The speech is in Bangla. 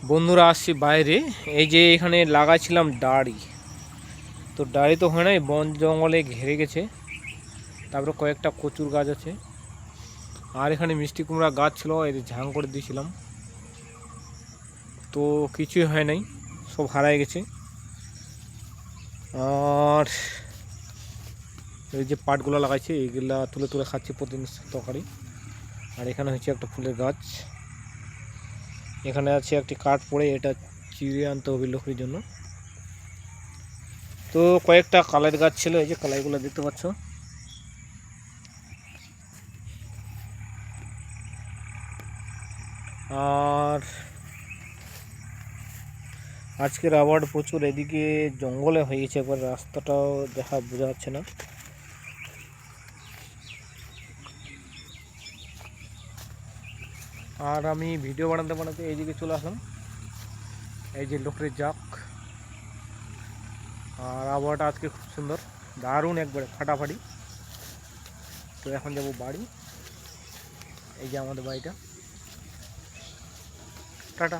বন্ধুরা আসছি বাইরে। এই যে এখানে লাগাইছিলাম ডাড়ি, তো ডাড়ি তো হয় নাই, বন জঙ্গলে ঘিরে গেছে। তারপরে কয়েকটা কচুর গাছ আছে, আর এখানে মিষ্টি কুমড়া গাছ ছিল, এই ঝাং করে দিয়েছিলাম, তো কিছুই হয় নাই, সব হারাই গেছে। আর এই যে পাটগুলো লাগাইছে এইগুলা তুলে তুলে খাচ্ছি প্রতিদিন তরকারি। আর এখানে হচ্ছে একটা ফুলের গাছ, এখানে আছে একটি কাঠ পড়ে, এটা চিড়ে আনতে হবে লকড়ির জন্য। তো কয়েকটা কালাই গাছ ছিল, এই যে কালাইগুলো দেখতে পাচ্ছ। আর আজকের আবহাওয়া প্রচুর, এদিকে জঙ্গলে হয়ে গেছে একবার, রাস্তাটাও বোঝা যাচ্ছে না। আর আমি ভিডিও বানাতে বানাতে এইদিকে চলে আসলাম, এই যে লোকরের জাক। আর আবহাওয়াটা আজকে খুব সুন্দর, দারুণ একবারে ফাটাফাটি। তো এখন যাব বাড়ি, এই যে আমাদের বাড়িটা। টাটা।